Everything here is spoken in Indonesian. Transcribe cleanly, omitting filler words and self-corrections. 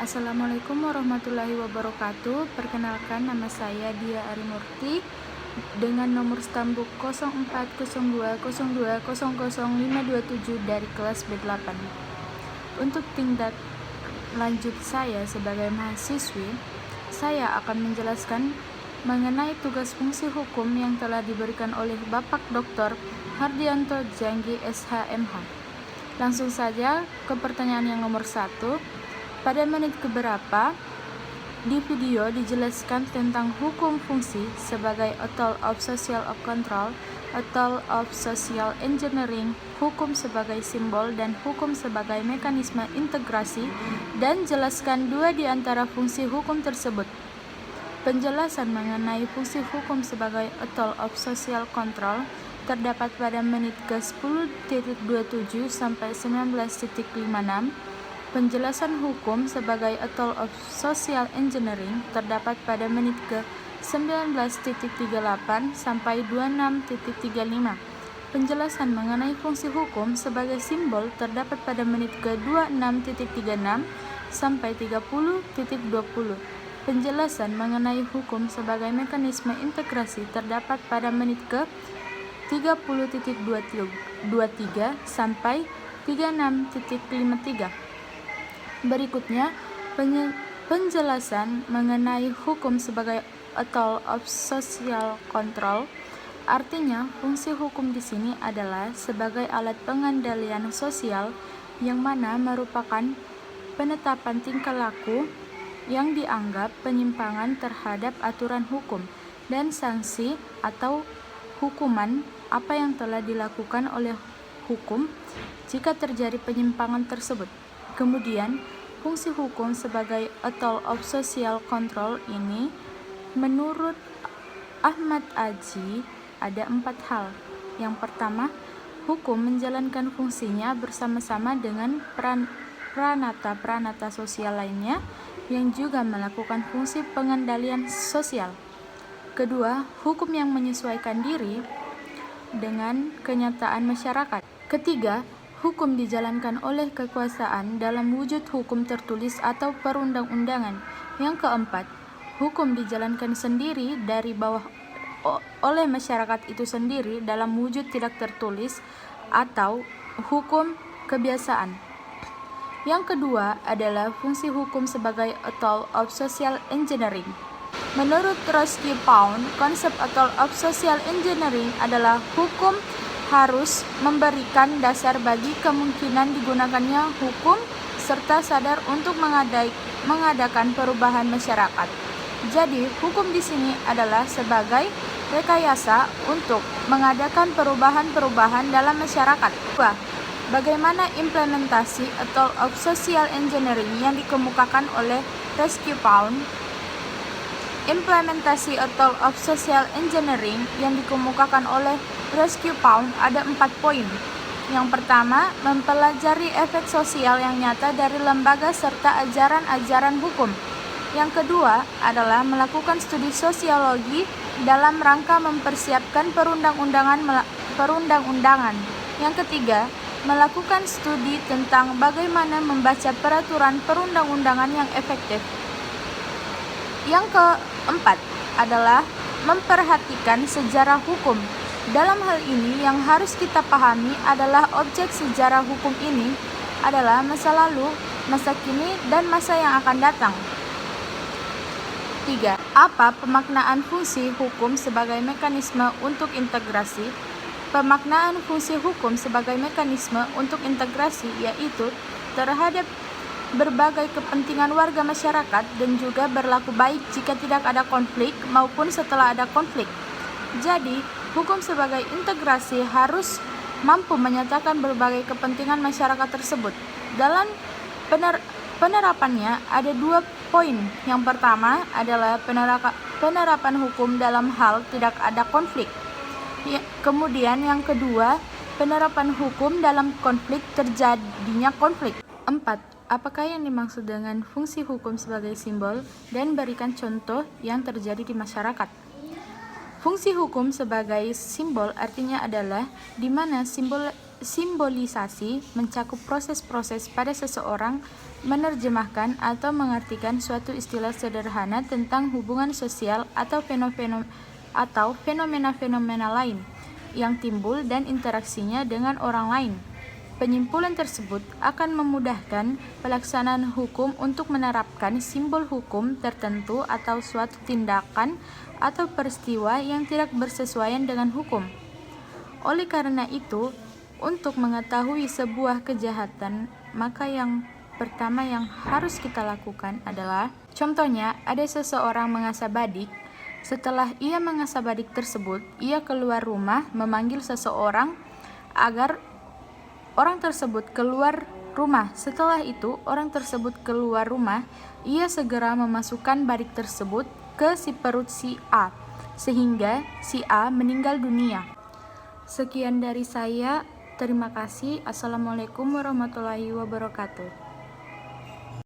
Assalamualaikum warahmatullahi wabarakatuh. Perkenalkan, nama saya Dia Arimurti dengan nomor stambuk 040202000527 dari kelas B8. Untuk tindak lanjut saya sebagai mahasiswi, saya akan menjelaskan mengenai tugas fungsi hukum yang telah diberikan oleh Bapak Dr. Hardianto Janggi SHMH. Langsung saja ke pertanyaan yang nomor 1. Pada menit keberapa di video dijelaskan tentang hukum fungsi sebagai a tool of social control, a tool of social engineering, hukum sebagai simbol, dan hukum sebagai mekanisme integrasi, dan jelaskan dua di antara fungsi hukum tersebut. Penjelasan mengenai fungsi hukum sebagai a tool of social control terdapat pada menit ke-10.27 sampai 19.56. Penjelasan hukum sebagai a tool of social engineering terdapat pada menit ke-19.38 sampai 26.35. Penjelasan mengenai fungsi hukum sebagai simbol terdapat pada menit ke-26.36 sampai 30.20. Penjelasan mengenai hukum sebagai mekanisme integrasi terdapat pada menit ke-30.23 sampai 36.53. Berikutnya, penjelasan mengenai hukum sebagai a tool of social control. Artinya, fungsi hukum di sini adalah sebagai alat pengendalian sosial yang mana merupakan penetapan tingkah laku yang dianggap penyimpangan terhadap aturan hukum dan sanksi atau hukuman apa yang telah dilakukan oleh hukum jika terjadi penyimpangan tersebut. Kemudian, fungsi hukum sebagai a tool of social control ini menurut Ahmad Aji ada 4 hal. Yang pertama, hukum menjalankan fungsinya bersama-sama dengan pranata-pranata sosial lainnya yang juga melakukan fungsi pengendalian sosial. Kedua, hukum yang menyesuaikan diri dengan kenyataan masyarakat. Ketiga, hukum dijalankan oleh kekuasaan dalam wujud hukum tertulis atau perundang-undangan. Yang keempat, hukum dijalankan sendiri dari bawah oleh masyarakat itu sendiri dalam wujud tidak tertulis atau hukum kebiasaan. Yang kedua adalah fungsi hukum sebagai a tool of social engineering. Menurut Rusty Pound, konsep a tool of social engineering adalah hukum harus memberikan dasar bagi kemungkinan digunakannya hukum serta sadar untuk mengadakan perubahan masyarakat. Jadi, hukum di sini adalah sebagai rekayasa untuk mengadakan perubahan-perubahan dalam masyarakat. Bagaimana implementasi a tool of social engineering yang dikemukakan oleh Rusty Pound? Implementasi a tool of social engineering yang dikemukakan oleh Rusty Pound ada 4 poin. Yang pertama, mempelajari efek sosial yang nyata dari lembaga serta ajaran-ajaran hukum. Yang kedua adalah melakukan studi sosiologi dalam rangka mempersiapkan perundang-undangan. Yang ketiga, melakukan studi tentang bagaimana membaca peraturan perundang-undangan yang efektif. Yang keempat adalah memperhatikan sejarah hukum. Dalam hal ini yang harus kita pahami adalah objek sejarah hukum ini adalah masa lalu, masa kini, dan masa yang akan datang. 3. Apa pemaknaan fungsi hukum sebagai mekanisme untuk integrasi? Pemaknaan fungsi hukum sebagai mekanisme untuk integrasi yaitu terhadap berbagai kepentingan warga masyarakat dan juga berlaku baik jika tidak ada konflik maupun setelah ada konflik. Jadi, hukum sebagai integrasi harus mampu menyatakan berbagai kepentingan masyarakat tersebut. Dalam penerapannya ada 2 poin. Yang pertama adalah penerapan hukum dalam hal tidak ada konflik. Kemudian yang kedua, penerapan hukum dalam konflik terjadinya konflik. 4. Apakah yang dimaksud dengan fungsi hukum sebagai simbol dan berikan contoh yang terjadi di masyarakat? Fungsi hukum sebagai simbol artinya adalah di mana simbolisasi mencakup proses-proses pada seseorang menerjemahkan atau mengartikan suatu istilah sederhana tentang hubungan sosial atau fenomena-fenomena lain yang timbul dan interaksinya dengan orang lain. Penyimpulan tersebut akan memudahkan pelaksanaan hukum untuk menerapkan simbol hukum tertentu atau suatu tindakan atau peristiwa yang tidak bersesuaian dengan hukum. Oleh karena itu, untuk mengetahui sebuah kejahatan, maka yang pertama yang harus kita lakukan adalah, contohnya, ada seseorang mengasah badik. Setelah ia mengasah badik tersebut, ia keluar rumah memanggil seseorang agar orang tersebut keluar rumah. Setelah itu, orang tersebut keluar rumah, ia segera memasukkan badik tersebut ke si perut si A, sehingga si A meninggal dunia. Sekian dari saya. Terima kasih. Assalamualaikum warahmatullahi wabarakatuh.